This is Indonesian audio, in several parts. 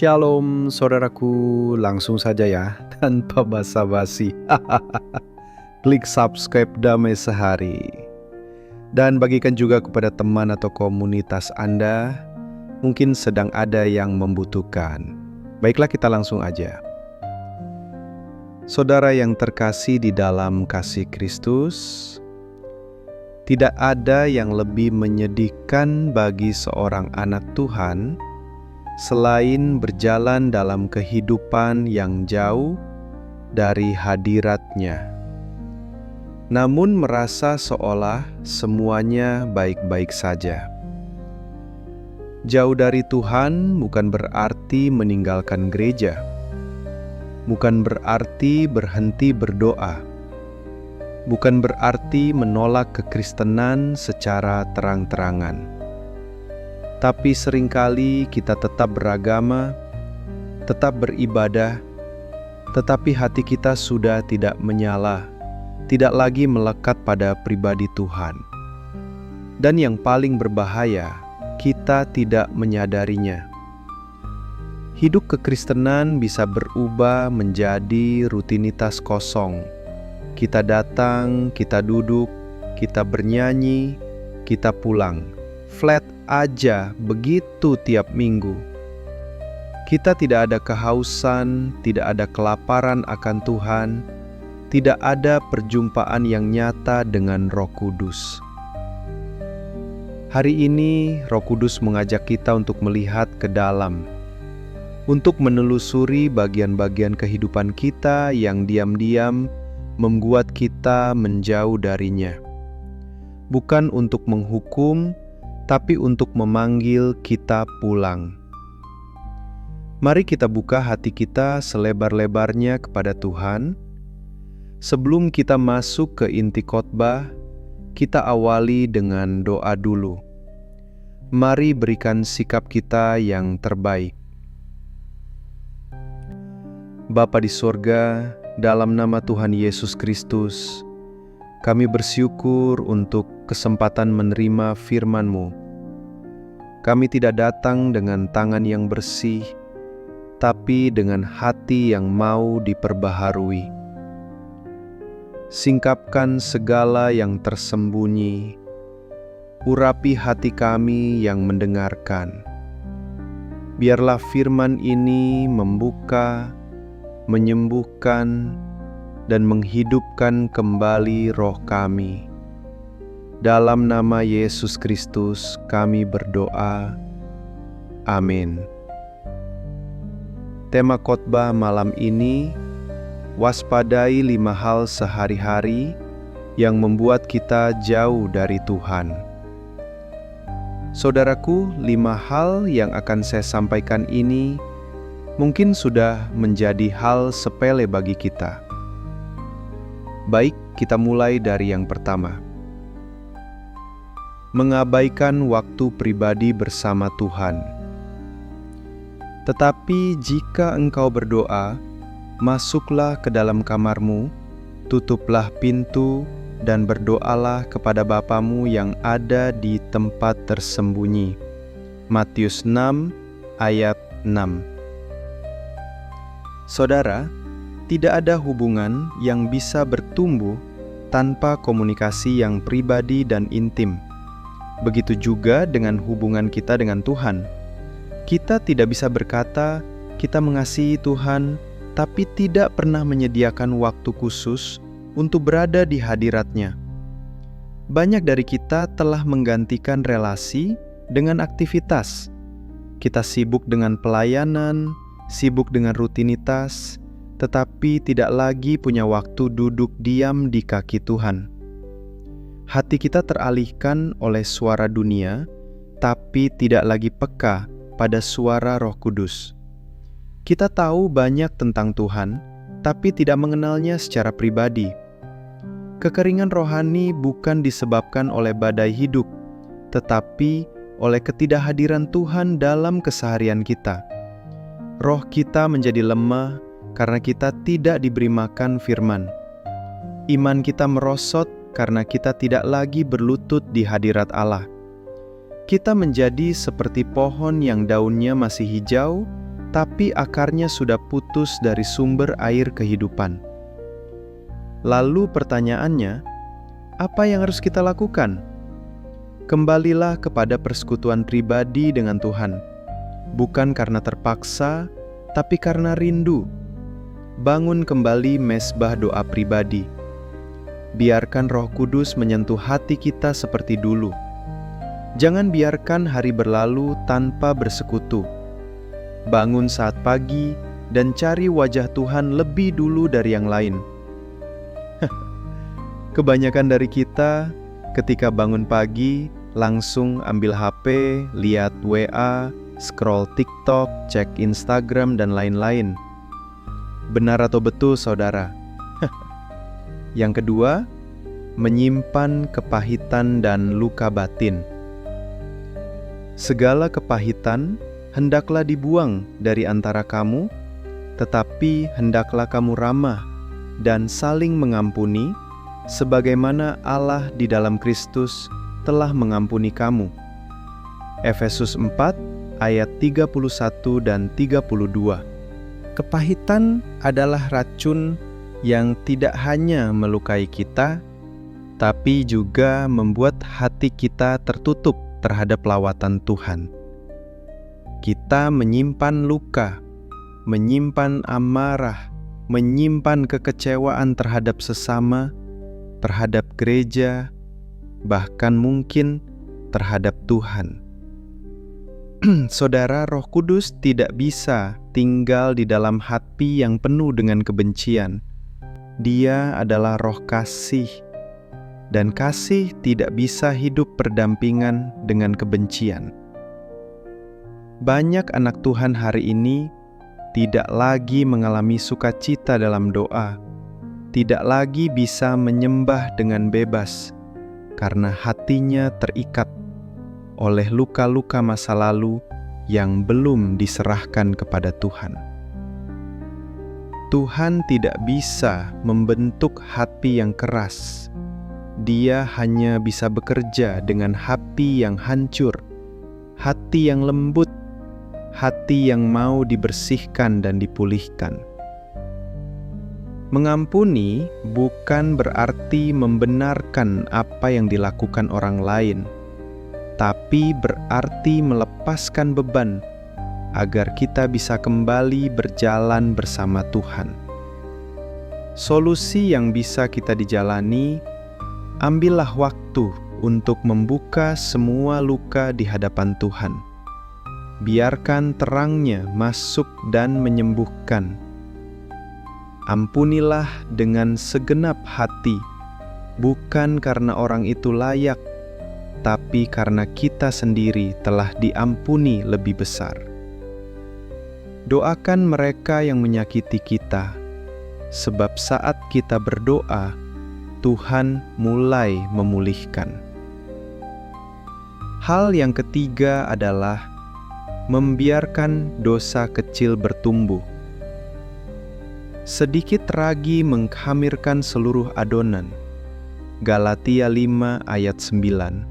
Shalom saudaraku, langsung saja ya, tanpa basa-basi. Klik subscribe Damai Sehari. Dan bagikan juga kepada teman atau komunitas Anda, mungkin sedang ada yang membutuhkan. Baiklah, kita langsung aja. Saudara yang terkasih di dalam kasih Kristus, tidak ada yang lebih menyedihkan bagi seorang anak Tuhan selain berjalan dalam kehidupan yang jauh dari hadirat-Nya, namun merasa seolah semuanya baik-baik saja. Jauh dari Tuhan bukan berarti meninggalkan gereja, bukan berarti berhenti berdoa, bukan berarti menolak kekristenan secara terang-terangan. Tapi seringkali kita tetap beragama, tetap beribadah, tetapi hati kita sudah tidak menyala, tidak lagi melekat pada pribadi Tuhan. Dan yang paling berbahaya, kita tidak menyadarinya. Hidup kekristenan bisa berubah menjadi rutinitas kosong. Kita datang, kita duduk, kita bernyanyi, kita pulang. Flat aja begitu tiap minggu. Kita tidak ada kehausan, tidak ada kelaparan akan Tuhan, tidak ada perjumpaan yang nyata dengan Roh Kudus. Hari ini Roh Kudus mengajak kita untuk melihat ke dalam, untuk menelusuri bagian-bagian kehidupan kita yang diam-diam membuat kita menjauh darinya. Bukan untuk menghukum, tapi untuk memanggil kita pulang. Mari kita buka hati kita selebar-lebarnya kepada Tuhan. Sebelum kita masuk ke inti khotbah, kita awali dengan doa dulu. Mari berikan sikap kita yang terbaik. Bapa di sorga, dalam nama Tuhan Yesus Kristus, kami bersyukur untuk kesempatan menerima firman-Mu. Kami tidak datang dengan tangan yang bersih, tapi dengan hati yang mau diperbaharui. Singkapkan segala yang tersembunyi, urapi hati kami yang mendengarkan. Biarlah firman ini membuka, menyembuhkan, dan menghidupkan kembali roh kami. Dalam nama Yesus Kristus kami berdoa. Amin. Tema khotbah malam ini, waspadai 5 hal sehari-hari yang membuat kita jauh dari Tuhan. Saudaraku, 5 hal yang akan saya sampaikan ini mungkin sudah menjadi hal sepele bagi kita. Baik, kita mulai dari yang pertama. Mengabaikan waktu pribadi bersama Tuhan. Tetapi jika engkau berdoa, masuklah ke dalam kamarmu, tutuplah pintu, dan berdoalah kepada Bapamu yang ada di tempat tersembunyi. Matius 6 ayat 6. Saudara, tidak ada hubungan yang bisa bertumbuh tanpa komunikasi yang pribadi dan intim. Begitu juga dengan hubungan kita dengan Tuhan. Kita tidak bisa berkata, kita mengasihi Tuhan, tapi tidak pernah menyediakan waktu khusus untuk berada di hadirat-Nya. Banyak dari kita telah menggantikan relasi dengan aktivitas. Kita sibuk dengan pelayanan, sibuk dengan rutinitas, tetapi tidak lagi punya waktu duduk diam di kaki Tuhan. Hati kita teralihkan oleh suara dunia, tapi tidak lagi peka pada suara Roh Kudus. Kita tahu banyak tentang Tuhan, tapi tidak mengenalnya secara pribadi. Kekeringan rohani bukan disebabkan oleh badai hidup, tetapi oleh ketidakhadiran Tuhan dalam keseharian kita. Roh kita menjadi lemah karena kita tidak diberi makan firman. Iman kita merosot karena kita tidak lagi berlutut di hadirat Allah. Kita menjadi seperti pohon yang daunnya masih hijau, tapi akarnya sudah putus dari sumber air kehidupan. Lalu pertanyaannya, apa yang harus kita lakukan? Kembalilah kepada persekutuan pribadi dengan Tuhan, bukan karena terpaksa, tapi karena rindu. Bangun kembali mezbah doa pribadi. Biarkan Roh Kudus menyentuh hati kita seperti dulu. Jangan biarkan hari berlalu tanpa bersekutu. Bangun saat pagi dan cari wajah Tuhan lebih dulu dari yang lain. Kebanyakan dari kita ketika bangun pagi langsung ambil HP, lihat WA, scroll TikTok, cek Instagram, dan lain-lain. Benar atau betul, saudara? Yang kedua, menyimpan kepahitan dan luka batin. Segala kepahitan hendaklah dibuang dari antara kamu, tetapi hendaklah kamu ramah dan saling mengampuni, sebagaimana Allah di dalam Kristus telah mengampuni kamu. Efesus 4 ayat 31 dan 32. Kepahitan adalah racun yang tidak hanya melukai kita, tapi juga membuat hati kita tertutup terhadap lawatan Tuhan. Kita menyimpan luka, menyimpan amarah, menyimpan kekecewaan terhadap sesama, terhadap gereja, bahkan mungkin terhadap Tuhan. Saudara, Roh Kudus tidak bisa tinggal di dalam hati yang penuh dengan kebencian. Dia adalah Roh kasih, dan kasih tidak bisa hidup berdampingan dengan kebencian. Banyak anak Tuhan hari ini tidak lagi mengalami sukacita dalam doa, tidak lagi bisa menyembah dengan bebas, karena hatinya terikat oleh luka-luka masa lalu yang belum diserahkan kepada Tuhan. Tuhan tidak bisa membentuk hati yang keras. Dia hanya bisa bekerja dengan hati yang hancur, hati yang lembut, hati yang mau dibersihkan dan dipulihkan. Mengampuni bukan berarti membenarkan apa yang dilakukan orang lain, tapi berarti melepaskan beban agar kita bisa kembali berjalan bersama Tuhan. Solusi yang bisa kita dijalani, ambillah waktu untuk membuka semua luka di hadapan Tuhan. Biarkan terangnya masuk dan menyembuhkan. Ampunilah dengan segenap hati, bukan karena orang itu layak, tapi karena kita sendiri telah diampuni lebih besar. Doakan mereka yang menyakiti kita, sebab saat kita berdoa, Tuhan mulai memulihkan. Hal yang ketiga adalah membiarkan dosa kecil bertumbuh. Sedikit ragi mengkhamirkan seluruh adonan. Galatia 5 ayat 9.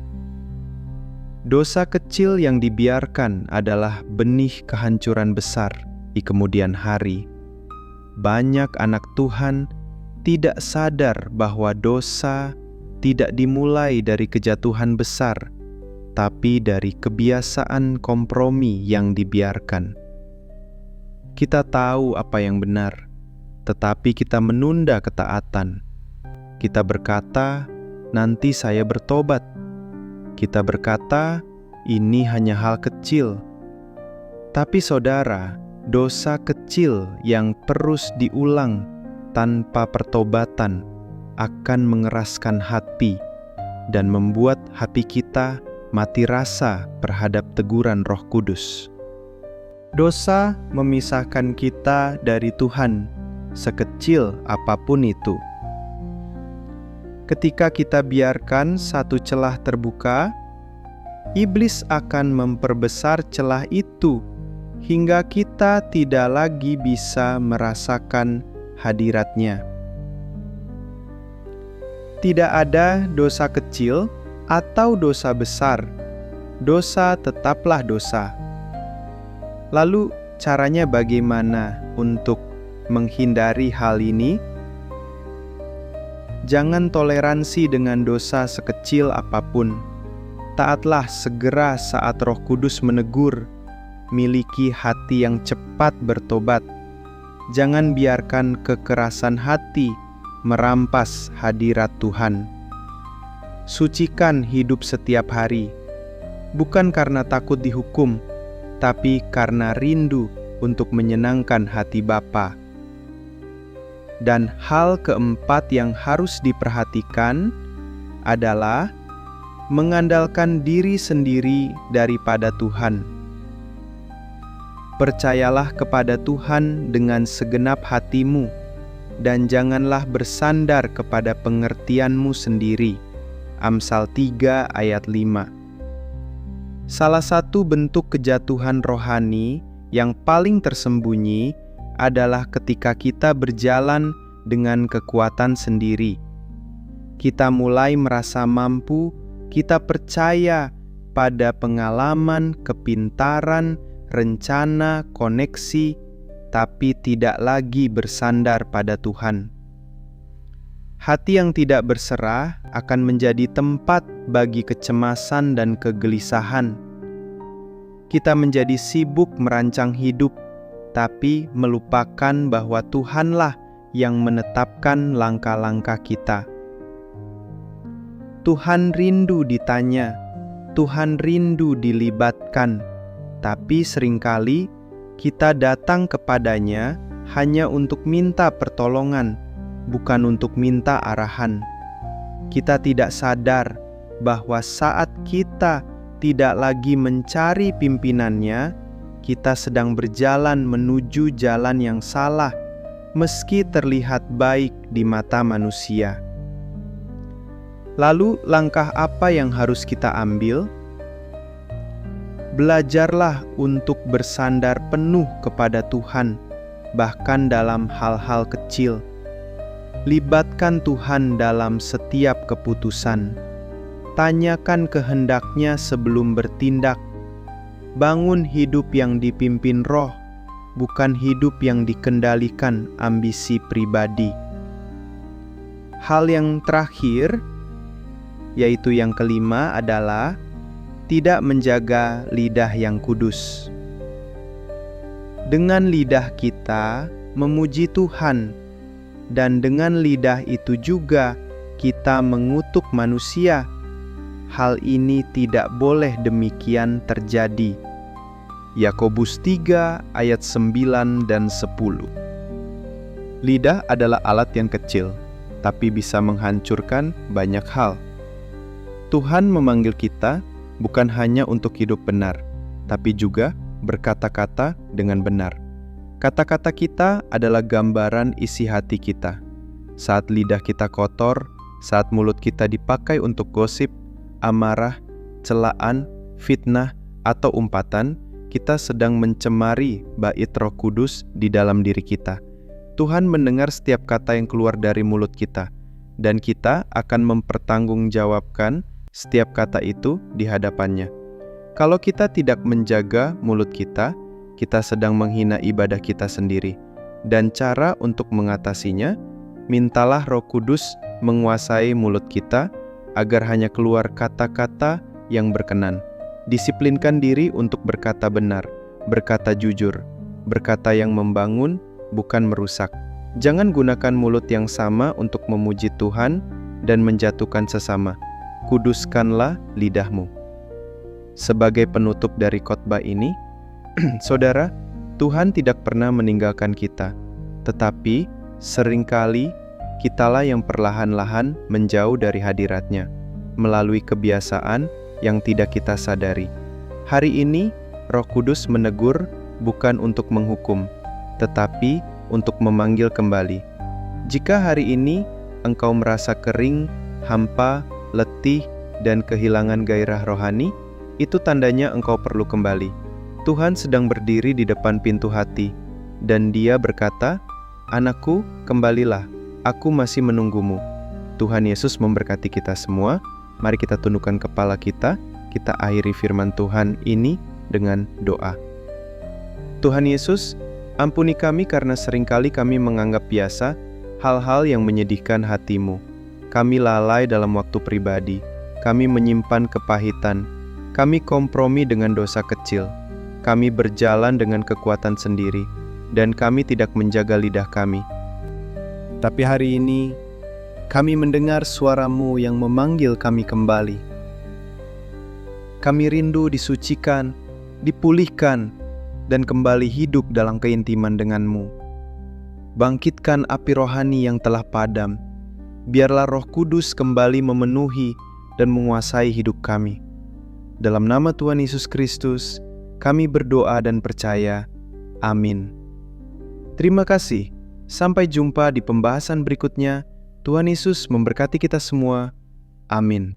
Dosa kecil yang dibiarkan adalah benih kehancuran besar di kemudian hari. Banyak anak Tuhan tidak sadar bahwa dosa tidak dimulai dari kejatuhan besar, tapi dari kebiasaan kompromi yang dibiarkan. Kita tahu apa yang benar, tetapi kita menunda ketaatan. Kita berkata, "Nanti saya bertobat." Kita berkata, "Ini hanya hal kecil." Tapi saudara, dosa kecil yang terus diulang tanpa pertobatan akan mengeraskan hati dan membuat hati kita mati rasa terhadap teguran Roh Kudus. Dosa memisahkan kita dari Tuhan, sekecil apapun itu. Ketika kita biarkan satu celah terbuka, iblis akan memperbesar celah itu hingga kita tidak lagi bisa merasakan hadiratnya. Tidak ada dosa kecil atau dosa besar. Dosa tetaplah dosa. Lalu, caranya bagaimana untuk menghindari hal ini? Jangan toleransi dengan dosa sekecil apapun. Taatlah segera saat Roh Kudus menegur. Miliki hati yang cepat bertobat. Jangan biarkan kekerasan hati merampas hadirat Tuhan. Sucikan hidup setiap hari, bukan karena takut dihukum, tapi karena rindu untuk menyenangkan hati Bapa. Dan hal keempat yang harus diperhatikan adalah mengandalkan diri sendiri daripada Tuhan. Percayalah kepada Tuhan dengan segenap hatimu, dan janganlah bersandar kepada pengertianmu sendiri. Amsal 3 ayat 5. Salah satu bentuk kejatuhan rohani yang paling tersembunyi adalah ketika kita berjalan dengan kekuatan sendiri. Kita mulai merasa mampu, kita percaya pada pengalaman, kepintaran, rencana, koneksi, tapi tidak lagi bersandar pada Tuhan. Hati yang tidak berserah akan menjadi tempat bagi kecemasan dan kegelisahan. Kita menjadi sibuk merancang hidup, tapi melupakan bahwa Tuhanlah yang menetapkan langkah-langkah kita. Tuhan rindu ditanya, Tuhan rindu dilibatkan, tapi seringkali kita datang kepadanya hanya untuk minta pertolongan, bukan untuk minta arahan. Kita tidak sadar bahwa saat kita tidak lagi mencari pimpinannya, kita sedang berjalan menuju jalan yang salah, meski terlihat baik di mata manusia. Lalu, langkah apa yang harus kita ambil? Belajarlah untuk bersandar penuh kepada Tuhan, bahkan dalam hal-hal kecil. Libatkan Tuhan dalam setiap keputusan. Tanyakan kehendaknya sebelum bertindak. Bangun hidup yang dipimpin Roh, bukan hidup yang dikendalikan ambisi pribadi. Hal yang terakhir, yaitu yang kelima, adalah tidak menjaga lidah yang kudus. Dengan lidah kita memuji Tuhan, dan dengan lidah itu juga kita mengutuk manusia. Hal ini tidak boleh demikian terjadi. Yakobus 3 ayat 9 dan 10. Lidah adalah alat yang kecil, tapi bisa menghancurkan banyak hal. Tuhan memanggil kita bukan hanya untuk hidup benar, tapi juga berkata-kata dengan benar. Kata-kata kita adalah gambaran isi hati kita. Saat lidah kita kotor, saat mulut kita dipakai untuk gosip, amarah, celaan, fitnah, atau umpatan, kita sedang mencemari bait Roh Kudus di dalam diri kita. Tuhan mendengar setiap kata yang keluar dari mulut kita, dan kita akan mempertanggungjawabkan setiap kata itu di hadapannya. Kalau kita tidak menjaga mulut kita, kita sedang menghina ibadah kita sendiri. Dan cara untuk mengatasinya, mintalah Roh Kudus menguasai mulut kita, agar hanya keluar kata-kata yang berkenan. Disiplinkan diri untuk berkata benar, berkata jujur, berkata yang membangun, bukan merusak. Jangan gunakan mulut yang sama untuk memuji Tuhan dan menjatuhkan sesama. Kuduskanlah lidahmu. Sebagai penutup dari khotbah ini, saudara, Tuhan tidak pernah meninggalkan kita, tetapi seringkali kitalah yang perlahan-lahan menjauh dari hadirat-Nya, melalui kebiasaan yang tidak kita sadari. Hari ini, Roh Kudus menegur bukan untuk menghukum, tetapi untuk memanggil kembali. Jika hari ini engkau merasa kering, hampa, letih, dan kehilangan gairah rohani, itu tandanya engkau perlu kembali. Tuhan sedang berdiri di depan pintu hati, dan Dia berkata, "Anakku, kembalilah, aku masih menunggumu." Tuhan Yesus memberkati kita semua. Mari kita tundukkan kepala kita, kita akhiri firman Tuhan ini dengan doa. Tuhan Yesus, ampuni kami karena seringkali kami menganggap biasa hal-hal yang menyedihkan hati-Mu. Kami lalai dalam waktu pribadi, kami menyimpan kepahitan, kami kompromi dengan dosa kecil, kami berjalan dengan kekuatan sendiri, dan kami tidak menjaga lidah kami. Tapi hari ini, kami mendengar suara-Mu yang memanggil kami kembali. Kami rindu disucikan, dipulihkan, dan kembali hidup dalam keintiman dengan-Mu. Bangkitkan api rohani yang telah padam. Biarlah Roh Kudus kembali memenuhi dan menguasai hidup kami. Dalam nama Tuhan Yesus Kristus, kami berdoa dan percaya. Amin. Terima kasih. Sampai jumpa di pembahasan berikutnya. Tuhan Yesus memberkati kita semua. Amin.